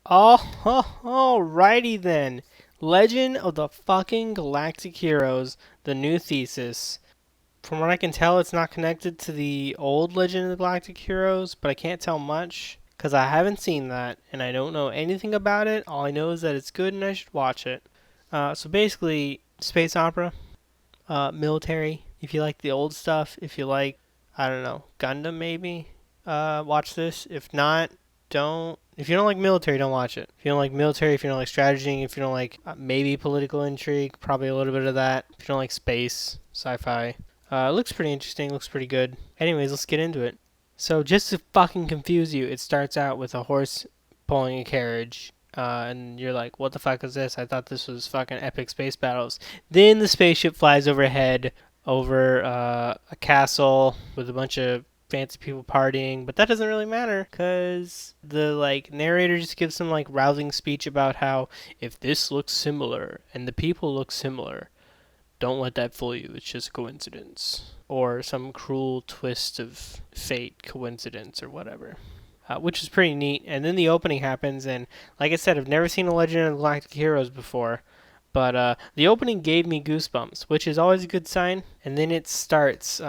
Oh, alrighty then. Legend of the fucking Galactic Heroes, the new Thesis. From what I can tell, it's not connected to the old Legend of the Galactic Heroes, but I can't tell much because I haven't seen that and I don't know anything about it. All I know is that it's good and I should watch it. So basically, space opera, military. If you like the old stuff, if you like, I don't know, Gundam maybe, watch this. If not, don't. If you don't like military, don't watch it. If you don't like military, if you don't like strategy, if you don't like maybe political intrigue, probably a little bit of that. If you don't like space, sci-fi, it looks pretty interesting. Looks pretty good. Anyways, let's get into it. So just to fucking confuse you, it starts out with a horse pulling a carriage. And you're like, what the fuck is this? I thought this was fucking epic space battles. Then the spaceship flies overhead over a castle with a bunch of fancy people partying, but that doesn't really matter because the like narrator just gives some like rousing speech about how if this looks similar and the people look similar, don't let that fool you. It's just a coincidence or some cruel twist of fate, coincidence or whatever. Which is pretty neat. And then the opening happens, and like I said, I've never seen a Legend of Galactic Heroes before, but the opening gave me goosebumps, which is always a good sign. And then it starts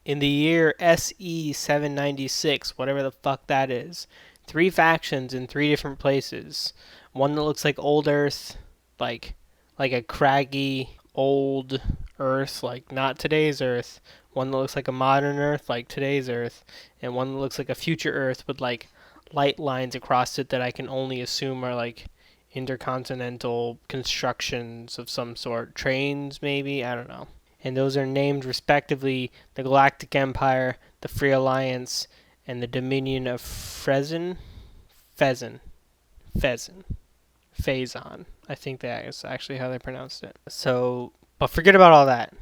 in the year SE 796, whatever the fuck that is. Three factions in three different places. One that looks like old Earth, like a craggy old Earth, like not today's Earth. One that looks like a modern Earth, like today's Earth, and one that looks like a future Earth with like light lines across it that I can only assume are like intercontinental constructions of some sort. Trains, maybe? I don't know. And those are named respectively the Galactic Empire, the Free Alliance, and the Dominion of Frezin? Phezin. Phezin. Phazon. I think that is actually how they pronounced it. So, but forget about all that.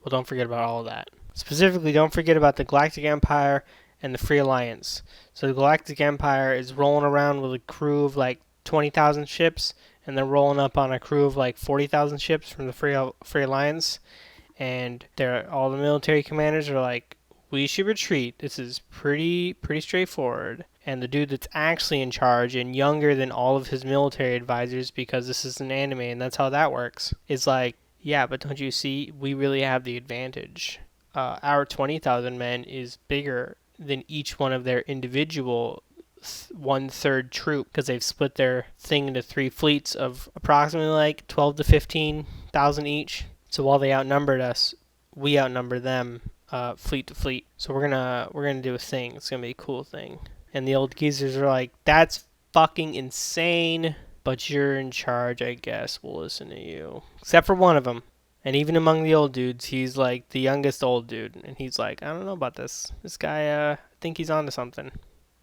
Well, don't forget about all of that. Specifically, don't forget about the Galactic Empire and the Free Alliance. So the Galactic Empire is rolling around with a crew of like 20,000 ships, and they're rolling up on a crew of like 40,000 ships from the Free Alliance. And they're all the military commanders are like, we should retreat. This is pretty straightforward. And the dude that's actually in charge and younger than all of his military advisors, because this is an anime and that's how that works, is like, yeah, but don't you see, we really have the advantage. Our 20,000 men is bigger than each one of their individual one-third troop because they've split their thing into three fleets of approximately like 12 to 15,000 each. So while they outnumbered us, we outnumber them fleet to fleet. So we're gonna do a thing. It's gonna be a cool thing. And the old geezers are like, that's fucking insane, but you're in charge, I guess. We'll listen to you. Except for one of them. And even among the old dudes, he's like the youngest old dude. And he's like, I don't know about this. This guy, I think he's onto something.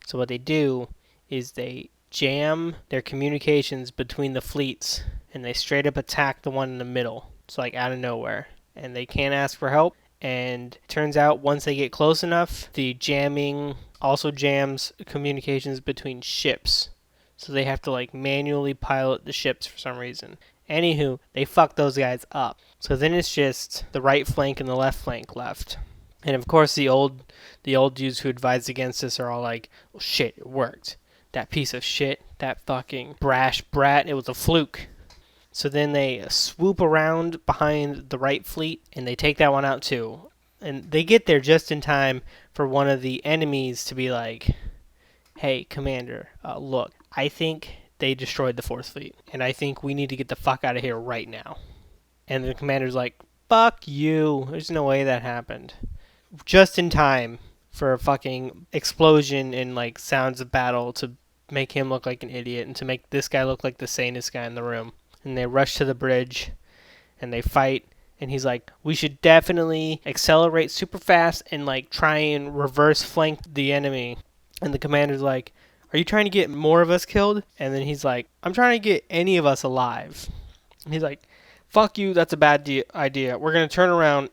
So what they do is they jam their communications between the fleets. And they straight up attack the one in the middle. It's like out of nowhere. And they can't ask for help. And it turns out once they get close enough, the jamming also jams communications between ships. So they have to like manually pilot the ships for some reason. Anywho, they fuck those guys up. So then it's just the right flank and the left flank left. And of course the old dudes who advised against us are all like, well, shit, it worked. That piece of shit, that fucking brash brat, it was a fluke. So then they swoop around behind the right fleet and they take that one out too. And they get there just in time for one of the enemies to be like, hey, Commander, look, I think they destroyed the fourth fleet. And I think we need to get the fuck out of here right now. And the commander's like, fuck you. There's no way that happened. Just in time for a fucking explosion and like sounds of battle to make him look like an idiot and to make this guy look like the sanest guy in the room. And they rush to the bridge and they fight. And he's like, we should definitely accelerate super fast and like try and reverse flank the enemy. And the commander's like, are you trying to get more of us killed? And then he's like, I'm trying to get any of us alive. And he's like, fuck you, that's a bad idea. We're going to turn around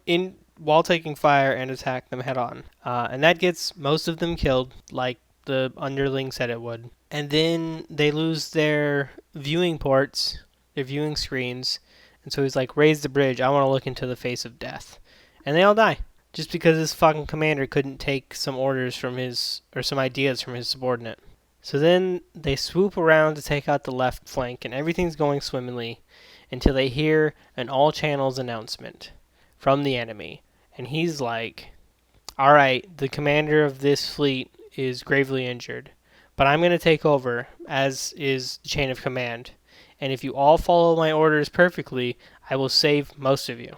while taking fire and attack them head on. And that gets most of them killed, like the underling said it would. And then they lose their viewing ports, their viewing screens. And so he's like, raise the bridge. I want to look into the face of death. And they all die. Just because this fucking commander couldn't take some orders from his, or some ideas from his subordinate. So then they swoop around to take out the left flank, and everything's going swimmingly until they hear an all channels announcement from the enemy. And he's like, alright, the commander of this fleet is gravely injured, but I'm going to take over, as is the chain of command. And if you all follow my orders perfectly, I will save most of you.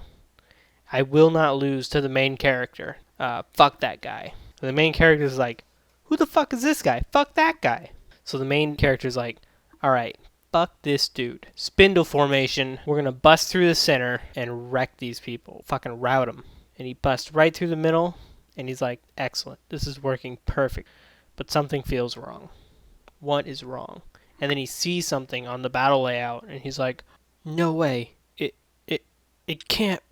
I will not lose to the main character. Fuck that guy. And the main character is like, who the fuck is this guy? Fuck that guy. So the main character is like, alright, fuck this dude. Spindle formation. We're going to bust through the center and wreck these people. Fucking rout them. And he busts right through the middle. And he's like, excellent. This is working perfect. But something feels wrong. What is wrong? And then he sees something on the battle layout. And he's like, no way. It can't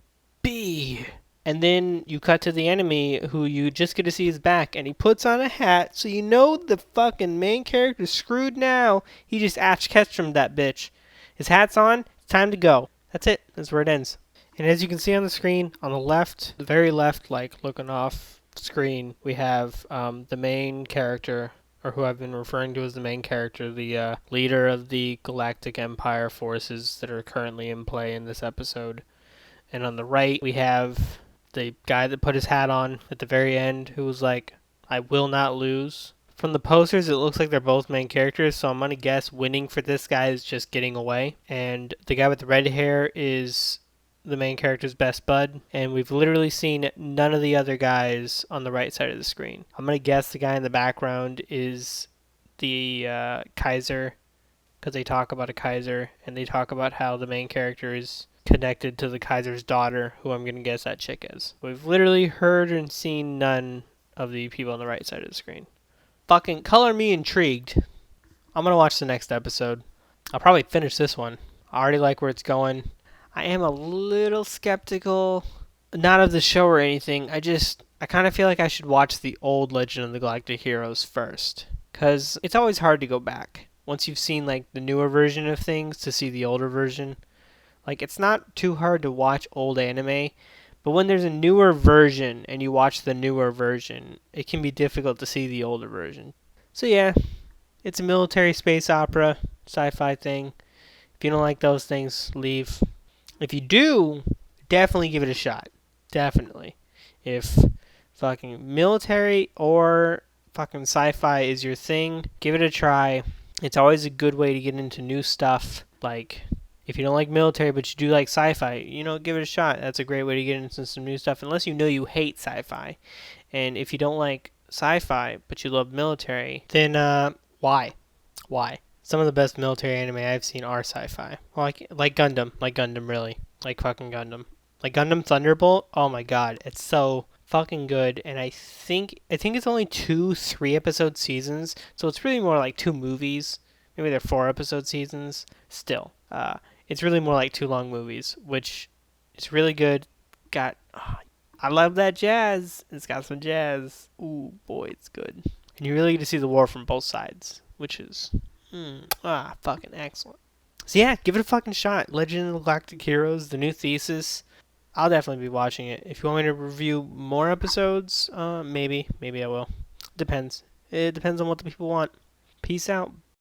be. And then you cut to the enemy who you just get to see his back. And he puts on a hat. So you know the fucking main character's screwed now. He just Ash Ketchum that bitch. His hat's on. It's time to go. That's it. That's where it ends. And as you can see on the screen, on the left, the very left, like looking off screen, we have the main character, or who I've been referring to as the main character, the leader of the Galactic Empire forces that are currently in play in this episode. And on the right, we have the guy that put his hat on at the very end, who was like, I will not lose. From the posters, it looks like they're both main characters, so I'm going to guess winning for this guy is just getting away. And the guy with the red hair is the main character's best bud, and we've literally seen none of the other guys on the right side of the screen. I'm going to guess the guy in the background is the Kaiser, because they talk about a Kaiser, and they talk about how the main character is connected to the Kaiser's daughter, who I'm going to guess that chick is. We've literally heard and seen none of the people on the right side of the screen. Fucking color me intrigued. I'm going to watch the next episode. I'll probably finish this one. I already like where it's going. I am a little skeptical, not of the show or anything. I kind of feel like I should watch the old Legend of the Galactic Heroes first, because it's always hard to go back once you've seen like the newer version of things to see the older version. Like, it's not too hard to watch old anime, but when there's a newer version and you watch the newer version, it can be difficult to see the older version. So yeah, it's a military space opera, sci-fi thing. If you don't like those things, leave. If you do, definitely give it a shot. Definitely. If fucking military or fucking sci-fi is your thing, give it a try. It's always a good way to get into new stuff. Like, if you don't like military but you do like sci-fi, give it a shot. That's a great way to get into some new stuff, unless you know you hate sci-fi. And if you don't like sci-fi but you love military, then why? Why? Some of the best military anime I've seen are sci-fi. Well, like Gundam. Like Gundam, really. Like fucking Gundam. Like Gundam Thunderbolt. Oh my god. It's so fucking good. And I think it's only 2 3-episode seasons. So it's really more like 2 movies. Maybe they're 4-episode seasons. Still. It's really more like 2 long movies. Which is really good. I love that jazz. It's got some jazz. Ooh, boy, it's good. And you really get to see the war from both sides. Which is... fucking excellent. So yeah, give it a fucking shot. Legend of the Galactic Heroes, the new Thesis. I'll definitely be watching it. If you want me to review more episodes, maybe I will. Depends. It depends on what the people want. Peace out.